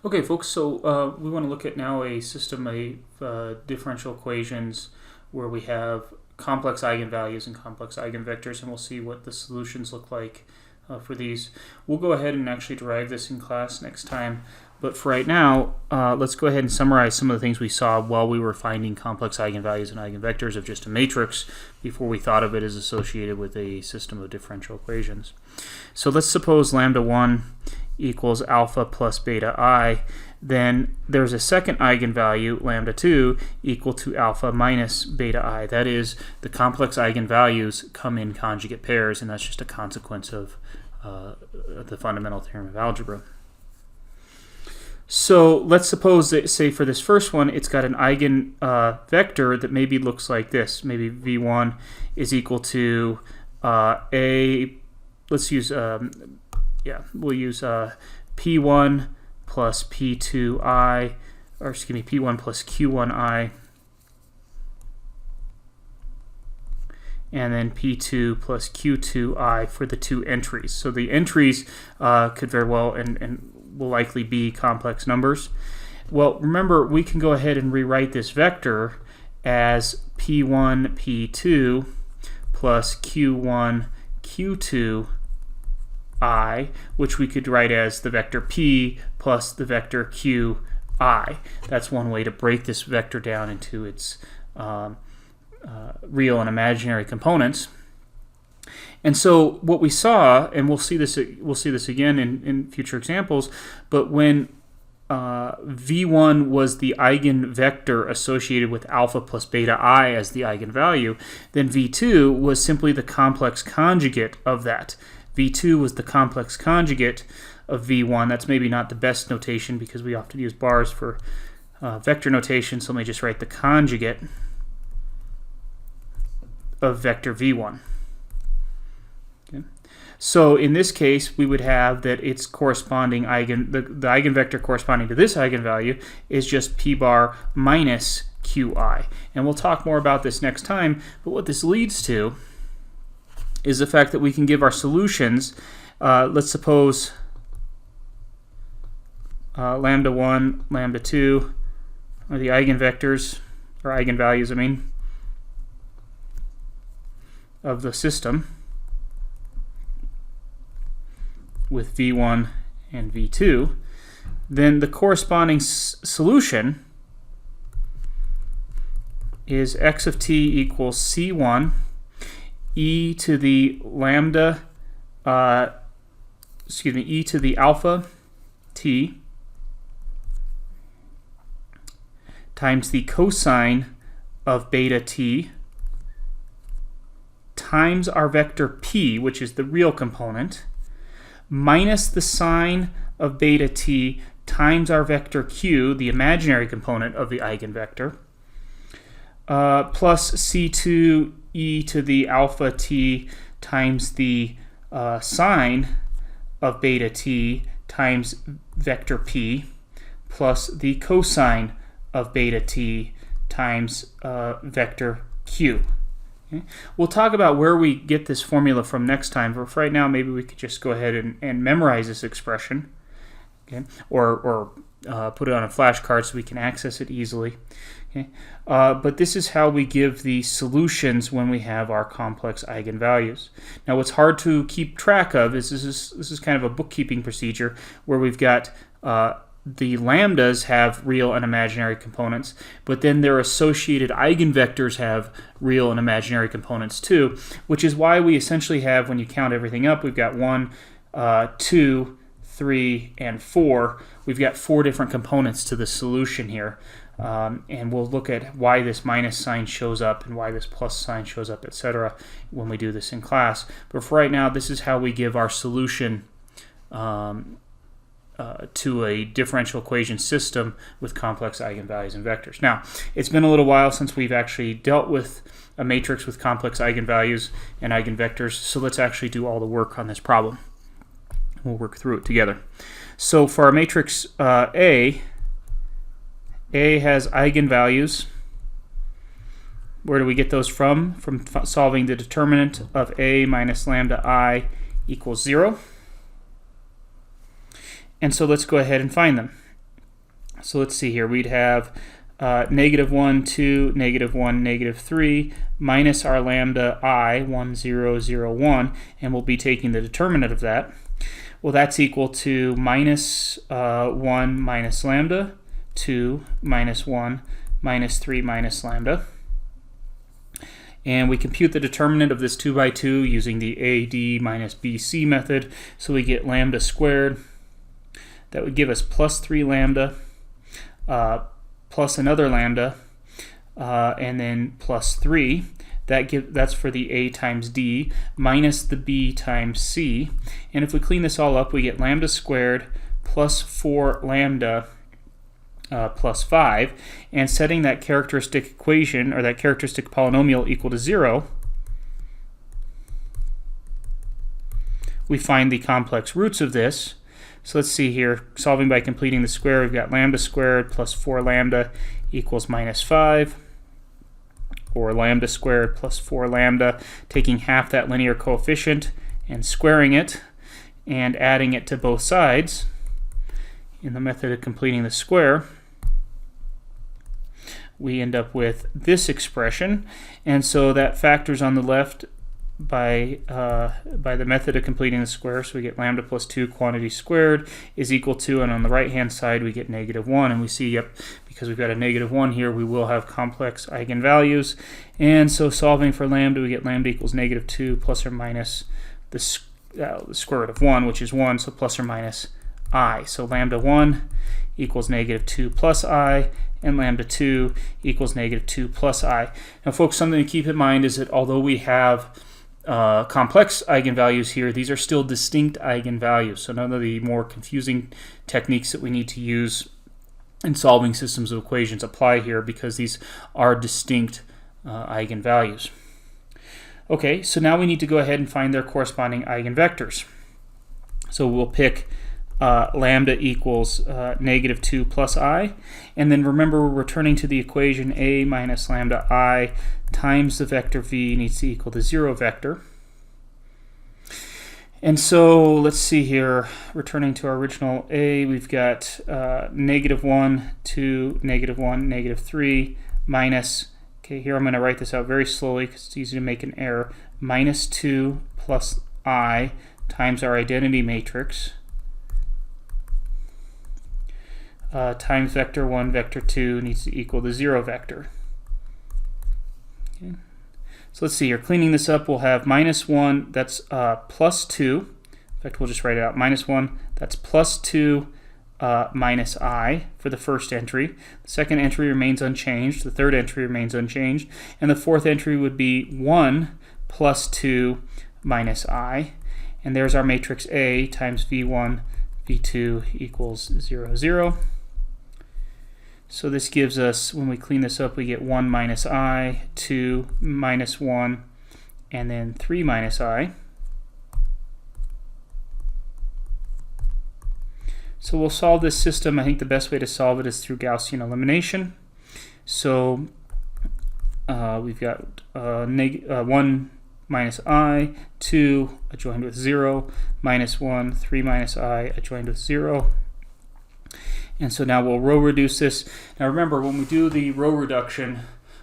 Okay, folks, so we want to look at now a system of differential equations where we have complex eigenvalues and complex eigenvectors, and we'll see what the solutions look like for these. We'll go ahead and actually derive this in class next time, but for right now, let's go ahead and summarize some of the things we saw while we were finding complex eigenvalues and eigenvectors of just a matrix before we thought of it as associated with a system of differential equations. So let's suppose lambda 1 equals alpha plus beta I, then there's a second eigenvalue, lambda 2, equal to alpha minus beta I. That is, the complex eigenvalues come in conjugate pairs, and that's just a consequence of the fundamental theorem of algebra. So let's suppose that, say for this first one, it's got an eigenvector that maybe looks like this. Maybe v1 is equal to let's use we'll use P1 plus P2I, or excuse me, P1 plus Q1I, and then P2 plus Q2I for the two entries. So the entries could very well and will likely be complex numbers. Well, remember, we can go ahead and rewrite this vector as P1, P2 plus Q1, Q2 I, which we could write as the vector P plus the vector Q I. That's one way to break this vector down into its real and imaginary components. And so what we saw, and we'll see this again in future examples, but when v1 was the eigenvector associated with alpha plus beta I as the eigenvalue, then v2 was simply the complex conjugate of that. v2 was the complex conjugate of v1. That's maybe not the best notation because we often use bars for vector notation, so let me just write the conjugate of vector v1. Okay. So in this case, we would have that its corresponding the eigenvector corresponding to this eigenvalue is just p bar minus qi. And we'll talk more about this next time, but what this leads to is the fact that we can give our solutions. Let's suppose lambda 1, lambda 2 are the eigenvectors, or eigenvalues, I mean, of the system with v1 and v2. Then the corresponding solution is x of t equals c1 e to the lambda, e to the alpha t times the cosine of beta t times our vector p, which is the real component, minus the sine of beta t times our vector q, the imaginary component of the eigenvector, plus c2 e to the alpha t times the sine of beta t times vector p, plus the cosine of beta t times vector q. Okay. We'll talk about where we get this formula from next time, but for right now, maybe we could just go ahead and memorize this expression, okay? or put it on a flashcard so we can access it easily. Okay. But this is how we give the solutions when we have our complex eigenvalues. Now, what's hard to keep track of is this is kind of a bookkeeping procedure where we've got the lambdas have real and imaginary components, but then their associated eigenvectors have real and imaginary components too, which is why we essentially have, when you count everything up, we've got 1, 2, 3, and 4. We've got 4 different components to the solution here. And we'll look at why this minus sign shows up and why this plus sign shows up, etc. when we do this in class. But for right now, this is how we give our solution to a differential equation system with complex eigenvalues and vectors. Now, it's been a little while since we've actually dealt with a matrix with complex eigenvalues and eigenvectors, so let's actually do all the work on this problem. We'll work through it together. So for our matrix A has eigenvalues. Where do we get those from? From solving the determinant of A minus lambda I equals 0. And so let's go ahead and find them. So let's see here. We'd have -1, 2, -1, -3, minus our lambda I, 1, 0, 0, 1, and we'll be taking the determinant of that. Well, that's equal to minus 1 minus lambda, 2 minus 1 minus 3 minus lambda. And we compute the determinant of this 2 by 2 using the AD minus BC method. So we get lambda squared. That would give us plus 3 lambda, plus another lambda, and then plus 3. That's for the A times D minus the B times C. And if we clean this all up, we get lambda squared plus 4 lambda plus 5. And setting that characteristic equation, or that characteristic polynomial, equal to 0, we find the complex roots of this. So let's see here, solving by completing the square, we've got lambda squared plus 4 lambda equals minus 5, or lambda squared plus 4 lambda, taking half that linear coefficient and squaring it and adding it to both sides in the method of completing the square. We end up with this expression, and so that factors on the left by the method of completing the square. So we get lambda plus 2 quantity squared is equal to, and on the right hand side we get -1, and we see, yep, because we've got a -1 here, we will have complex eigenvalues. And so solving for lambda, we get lambda equals -2 plus or minus the square root of 1, which is 1, so plus or minus I. So lambda 1 equals -2 plus I, and lambda 2 equals -2 plus I. Now folks, something to keep in mind is that although we have complex eigenvalues here, these are still distinct eigenvalues. So none of the more confusing techniques that we need to use in solving systems of equations apply here, because these are distinct eigenvalues. Okay, so now we need to go ahead and find their corresponding eigenvectors. So we'll pick lambda equals -2 plus I, and then remember, we're returning to the equation A minus lambda I times the vector V needs to equal the 0 vector. And so let's see here, returning to our original A, we've got -1, 2, -1, -3, minus, okay, here I'm going to write this out very slowly because it's easy to make an error, -2 plus I times our identity matrix, times vector 1, vector 2 needs to equal the 0 vector. Okay. So let's see here, cleaning this up, we'll have -1, that's plus 2. In fact, we'll just write it out, -1, that's plus 2 minus I for the first entry. The second entry remains unchanged, the third entry remains unchanged, and the fourth entry would be 1 plus 2 minus I. And there's our matrix A times V1, V2 equals 0, 0. So this gives us, when we clean this up, we get 1 minus I, 2 minus 1, and then 3 minus I. So we'll solve this system. I think the best way to solve it is through Gaussian elimination. So we've got 1 minus I, 2 adjoined with 0, minus 1, 3 minus I adjoined with 0. And so now we'll row reduce this. Now remember, when we do the row reduction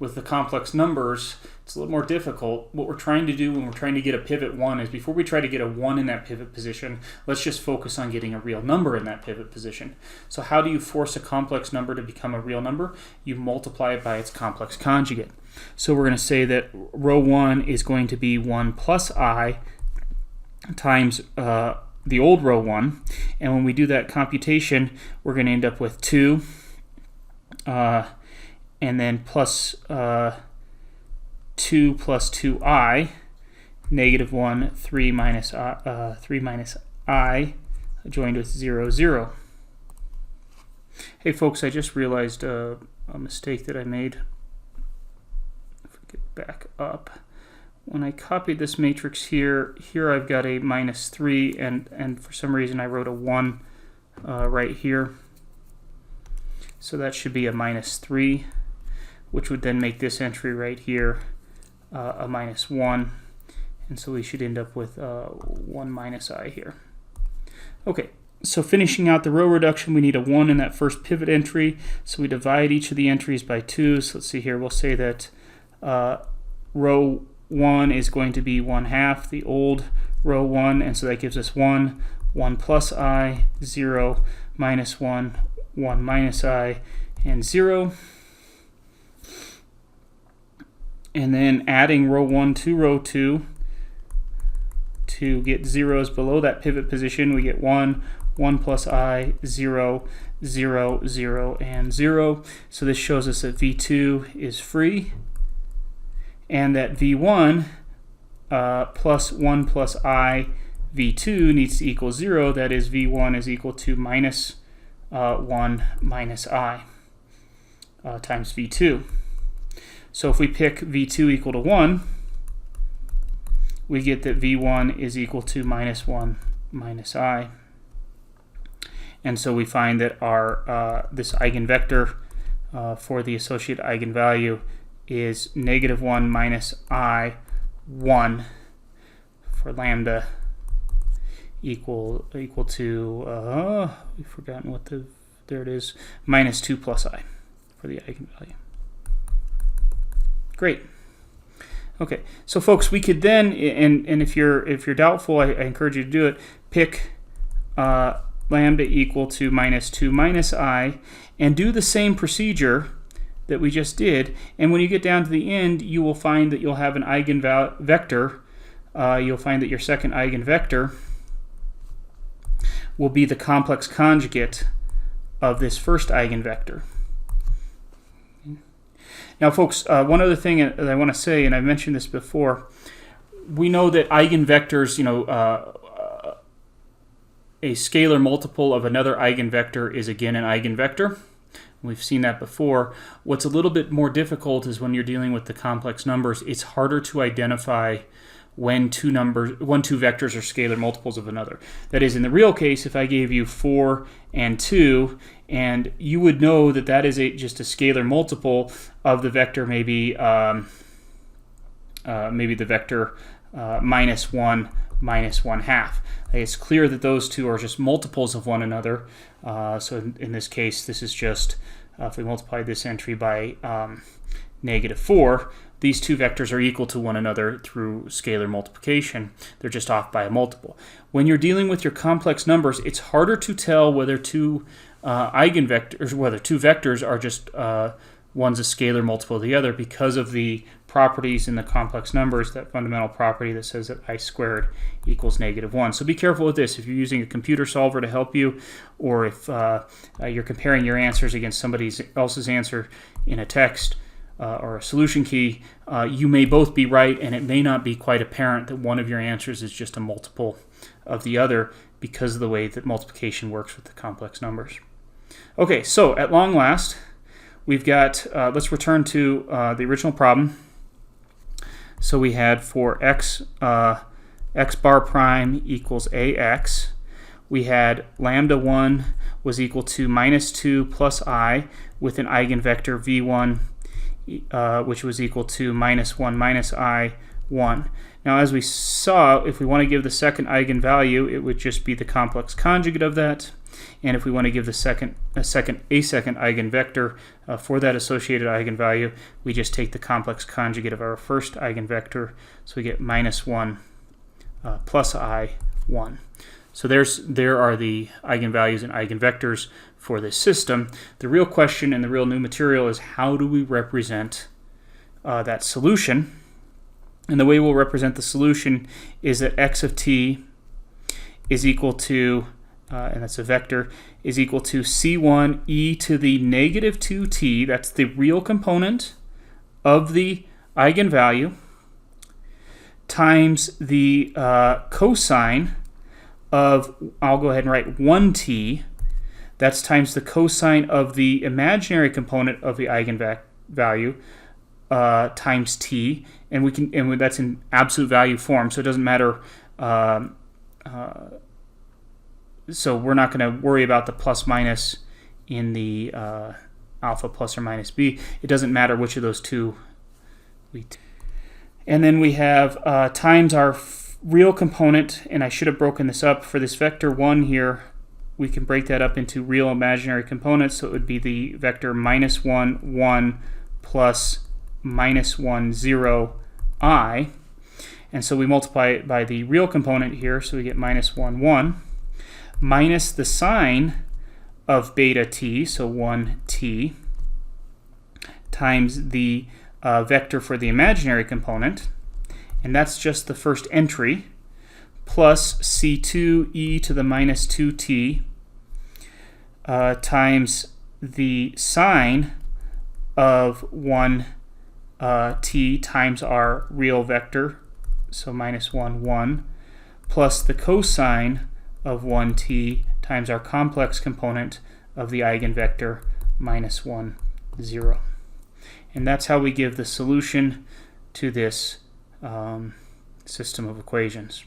with the complex numbers, it's a little more difficult. What we're trying to do when we're trying to get a pivot 1 is, before we try to get a 1 in that pivot position, let's just focus on getting a real number in that pivot position. So how do you force a complex number to become a real number? You multiply it by its complex conjugate. So we're going to say that row 1 is going to be 1 plus I times the old row 1, and when we do that computation, we're going to end up with 2, and then plus 2 plus 2I, -1, 3 minus I, joined with 0, 0. Hey folks, I just realized a mistake that I made. If we get back up. When I copied this matrix here I've got a -3, and for some reason I wrote a 1 right here. So that should be a -3, which would then make this entry right here a -1. And so we should end up with 1 minus I here. Okay, So finishing out the row reduction, we need a 1 in that first pivot entry. So we divide each of the entries by 2. So let's see here. We'll say that row 1 is going to be 1/2 the old row 1. And so that gives us 1, 1 plus I, 0, minus 1, 1 minus I, and 0. And then adding row 1 to row 2 to get zeros below that pivot position, we get 1, 1 plus I, 0, 0, 0, and 0. So this shows us that V2 is free, and that V1 plus 1 plus I, V2 needs to equal 0. That is, V1 is equal to minus 1 minus I times V2. So if we pick V2 equal to 1, we get that V1 is equal to minus 1 minus I. And so we find that our this eigenvector for the associated eigenvalue is -1 minus I 1 for lambda equal to we've forgotten what there it is, minus 2 plus I for the eigenvalue. Great. Okay, so folks, we could then, and if you're doubtful, I encourage you to do it. Pick lambda equal to minus 2 minus I, and do the same procedure that we just did. And when you get down to the end, you will find that you'll have an eigenvector. You'll find that your second eigenvector will be the complex conjugate of this first eigenvector. Now, folks, one other thing that I want to say, and I mentioned this before, we know that eigenvectors, a scalar multiple of another eigenvector is again an eigenvector. We've seen that before. What's a little bit more difficult is when you're dealing with the complex numbers. It's harder to identify when two vectors are scalar multiples of another. That is, in the real case, if I gave you 4 and 2, and you would know that that is just a scalar multiple of the vector, maybe the vector minus 1 minus 1/2. It's clear that those two are just multiples of one another. So in this case, this is just, if we multiply this entry by -4, these two vectors are equal to one another through scalar multiplication. They're just off by a multiple. When you're dealing with your complex numbers, it's harder to tell whether two vectors are just one's a scalar multiple of the other because of the properties in the complex numbers, that fundamental property that says that I squared equals -1. So be careful with this. If you're using a computer solver to help you, or if you're comparing your answers against somebody else's answer in a text or a solution key, you may both be right, and it may not be quite apparent that one of your answers is just a multiple of the other because of the way that multiplication works with the complex numbers. Okay, so at long last, we've got, let's return to the original problem. So we had for x bar prime equals ax, we had lambda 1 was equal to minus 2 plus I with an eigenvector v1 which was equal to minus 1 minus I 1. Now, as we saw, if we want to give the second eigenvalue, it would just be the complex conjugate of that. And if we want to give the second eigenvector for that associated eigenvalue, we just take the complex conjugate of our first eigenvector. So we get minus 1 plus I 1. So there are the eigenvalues and eigenvectors for this system. The real question and the real new material is, how do we represent that solution? And the way we'll represent the solution is that x of t is equal to, and that's a vector, is equal to c1 e to the negative 2t, that's the real component of the eigenvalue, times the cosine of, I'll go ahead and write 1t, that's times the cosine of the imaginary component of the eigenvalue times t, and that's in absolute value form, so it doesn't matter. So we're not going to worry about the plus minus in the alpha plus or minus b. It doesn't matter which of those two we take. And then we have times our real component, and I should have broken this up for this vector 1 here. we can break that up into real imaginary components. So it would be the vector minus 1, 1 plus minus 1, 0, I. And so we multiply it by the real component here, so we get minus 1, 1, minus the sign of beta t, so 1t, times the vector for the imaginary component, and that's just the first entry, plus c2 e to the minus 2t times the sign of 1t times our real vector, so minus 1, 1, plus the cosine of 1t times our complex component of the eigenvector minus 1, 0. And that's how we give the solution to this system of equations.